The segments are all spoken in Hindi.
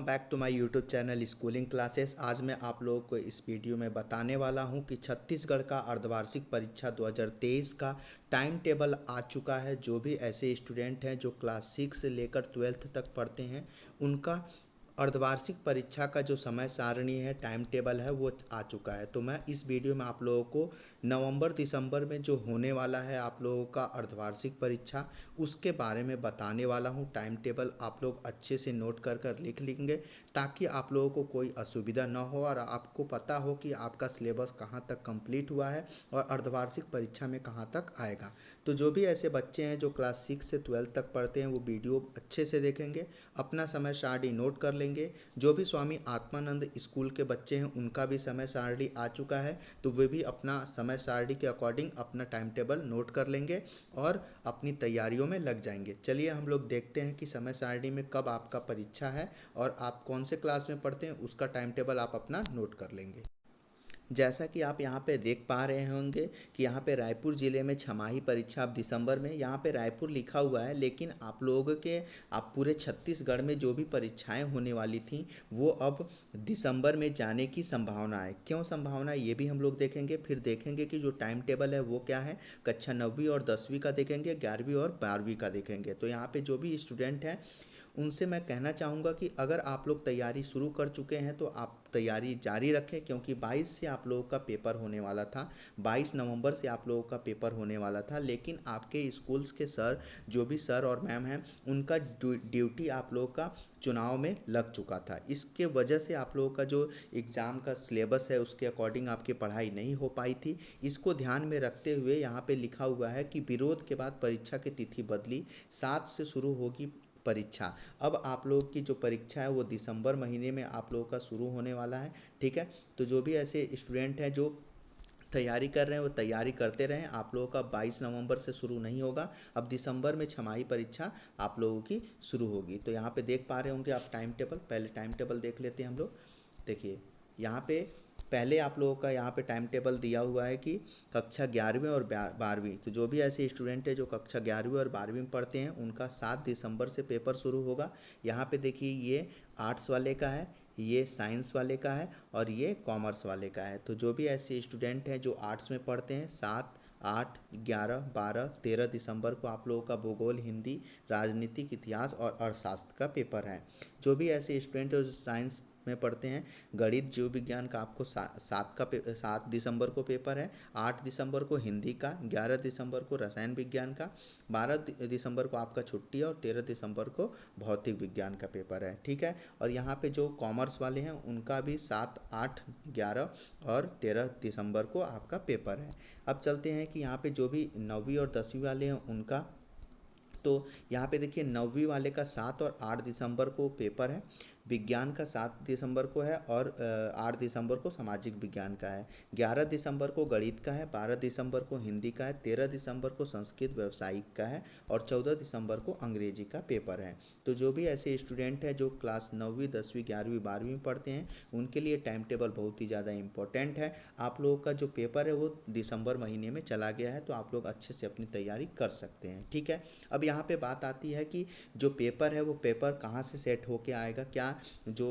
Back to my YouTube channel schooling classes. आज मैं आप लोगों को इस वीडियो में बताने वाला हूं कि छत्तीसगढ़ का अर्धवार्षिक परीक्षा 2023 का टाइम टेबल आ चुका है। जो भी ऐसे स्टूडेंट हैं जो क्लास 6 से लेकर 12th तक पढ़ते हैं, उनका अर्धवार्षिक परीक्षा का जो समय सारणी है, टाइम टेबल है, वो आ चुका है। तो मैं इस वीडियो में आप लोगों को नवंबर दिसंबर में जो होने वाला है आप लोगों का अर्धवार्षिक परीक्षा, उसके बारे में बताने वाला हूँ। टाइम टेबल आप लोग अच्छे से नोट कर कर लिख लेंगे ताकि आप लोगों को कोई असुविधा ना हो और आपको पता हो कि आपका सिलेबस कहाँ तक कंप्लीट हुआ है और अर्धवार्षिक परीक्षा में कहाँ तक आएगा। तो जो भी ऐसे बच्चे हैं जो क्लास 6 से 12 तक पढ़ते हैं, वो वीडियो अच्छे से देखेंगे, अपना समय सारणी नोट कर लेंगे। जो भी स्वामी आत्मानंद स्कूल के बच्चे हैं, उनका भी समय सारणी आ चुका है, तो वे भी अपना समय सारणी के अकॉर्डिंग अपना टाइम टेबल नोट कर लेंगे और अपनी तैयारियों में लग जाएंगे। चलिए हम लोग देखते हैं कि समय सारणी में कब आपका परीक्षा है और आप कौन से क्लास में पढ़ते हैं, उसका टाइम टेबल आप अपना नोट कर लेंगे। जैसा कि आप यहाँ पे देख पा रहे होंगे कि यहाँ पे रायपुर ज़िले में छमाही परीक्षा अब दिसंबर में, यहाँ पे रायपुर लिखा हुआ है, लेकिन आप लोगों के आप पूरे छत्तीसगढ़ में जो भी परीक्षाएं होने वाली थी वो अब दिसंबर में जाने की संभावना है। क्यों संभावना है ये भी हम लोग देखेंगे। फिर देखेंगे कि जो टाइम टेबल है वो क्या है, कक्षा 9वीं और 10वीं का देखेंगे, 11वीं और 12वीं का देखेंगे। तो यहाँ पे जो भी स्टूडेंट हैं उनसे मैं कहना चाहूँगा कि अगर आप लोग तैयारी शुरू कर चुके हैं तो आप तैयारी जारी रखें, क्योंकि 22 से आप लोगों का पेपर होने वाला था। 22 नवंबर से आप लोगों का पेपर होने वाला था, लेकिन आपके स्कूल्स के सर, जो भी सर और मैम हैं, उनका ड्यूटी आप लोगों का चुनाव में लग चुका था। इसके वजह से आप लोगों का जो एग्ज़ाम का सिलेबस है उसके अकॉर्डिंग आपकी पढ़ाई नहीं हो पाई थी। इसको ध्यान में रखते हुए यहाँ पे लिखा हुआ है कि विरोध के बाद परीक्षा की तिथि बदली, 7 से शुरू होगी परीक्षा। अब आप लोग की जो परीक्षा है वो दिसंबर महीने में आप लोगों का शुरू होने वाला है। ठीक है, तो जो भी ऐसे स्टूडेंट हैं जो तैयारी कर रहे हैं वो तैयारी करते रहें। आप लोगों का 22 नवंबर से शुरू नहीं होगा, अब दिसंबर में छमाही परीक्षा आप लोगों की शुरू होगी। तो यहाँ पे देख पा रहे होंगे आप टाइम टेबल। पहले टाइम टेबल देख लेते हैं हम लोग। देखिए यहाँ पे पहले आप लोगों का यहाँ पे टाइम टेबल दिया हुआ है कि कक्षा 11वीं और 12वीं, तो जो भी ऐसे स्टूडेंट है जो कक्षा 11वीं और 12वीं में पढ़ते हैं उनका 7 दिसंबर से पेपर शुरू होगा। यहाँ पे देखिए ये आर्ट्स वाले का है, ये साइंस वाले का है और ये कॉमर्स वाले का है। तो जो भी ऐसे स्टूडेंट हैं जो आर्ट्स में पढ़ते हैं, 7, 8, 11, 12, 13 दिसंबर को आप लोगों का भूगोल, हिंदी, राजनीतिक, इतिहास और अर्थशास्त्र का पेपर है। जो भी ऐसे स्टूडेंट हैं जो साइंस में पढ़ते हैं, गणित, जीव विज्ञान का आपको 7 दिसंबर को पेपर है, 8 दिसंबर को हिंदी का, 11 दिसंबर को रसायन विज्ञान का, 12 दिसंबर को आपका छुट्टी है और 13 दिसंबर को भौतिक विज्ञान का पेपर है। ठीक है, और यहाँ पे जो कॉमर्स वाले हैं उनका भी 7, 8, 11 और 13 दिसंबर को आपका पेपर है। अब चलते हैं कि यहाँ पे जो भी 9वीं और 10वीं वाले हैं उनका, तो यहाँ पे देखिए 9वीं वाले का 7 और 8 दिसंबर को पेपर है, विज्ञान का 7 दिसंबर को है और 8 दिसंबर को सामाजिक विज्ञान का है, 11 दिसंबर को गणित का है, 12 दिसंबर को हिंदी का है, 13 दिसंबर को संस्कृत व्यावसायिक का है और 14 दिसंबर को अंग्रेजी का पेपर है। तो जो भी ऐसे स्टूडेंट हैं जो क्लास 9वीं, 10वीं, 11वीं, 12वीं में पढ़ते हैं, उनके लिए टाइम टेबल बहुत ही ज़्यादा इंपॉर्टेंट है। आप लोगों का जो पेपर है वो दिसंबर महीने में चला गया है, तो आप लोग अच्छे से अपनी तैयारी कर सकते हैं। ठीक है, अब यहाँ पे बात आती है कि जो पेपर है वो पेपर कहाँ से सेट होके आएगा। क्या जो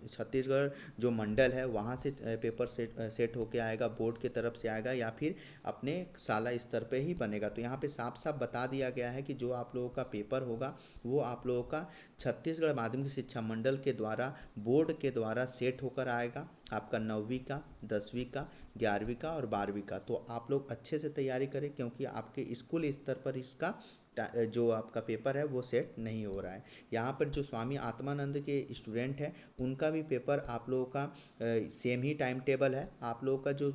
छत्तीसगढ़ जो मंडल है वहाँ से पेपर सेट होके आएगा, बोर्ड की तरफ से आएगा, या फिर अपने शाला स्तर पे ही बनेगा। तो यहाँ पे साफ साफ बता दिया गया है कि जो आप लोगों का पेपर होगा वो आप लोगों का छत्तीसगढ़ माध्यमिक शिक्षा मंडल के द्वारा, बोर्ड के द्वारा सेट होकर आएगा। आपका 9वीं का, 10वीं का, 11वीं का और 12वीं का। तो आप लोग अच्छे से तैयारी करें, क्योंकि आपके स्कूल स्तर पर इसका जो आपका पेपर है वो सेट नहीं हो रहा है। यहाँ पर जो स्वामी आत्मानंद के स्टूडेंट हैं उनका भी पेपर आप लोगों का सेम ही टाइम टेबल है। आप लोगों का जो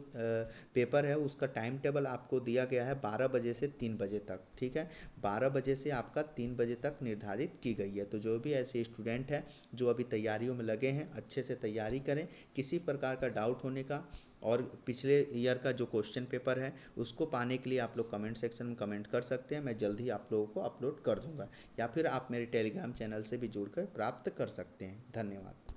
पेपर है उसका टाइम टेबल आपको दिया गया है 12 बजे से 3 बजे तक। ठीक है, 12 बजे से आपका 3 बजे तक निर्धारित की गई है। तो जो भी ऐसे स्टूडेंट हैं जो अभी तैयारियों में लगे हैं, अच्छे से तैयारी करें। किसी प्रकार का डाउट होने का और पिछले ईयर का जो क्वेश्चन पेपर है उसको पाने के लिए आप लोग कमेंट सेक्शन में कमेंट कर सकते हैं। मैं जल्द ही आप लोगों को अपलोड कर दूंगा, या फिर आप मेरे टेलीग्राम चैनल से भी जुड़कर प्राप्त कर सकते हैं। धन्यवाद।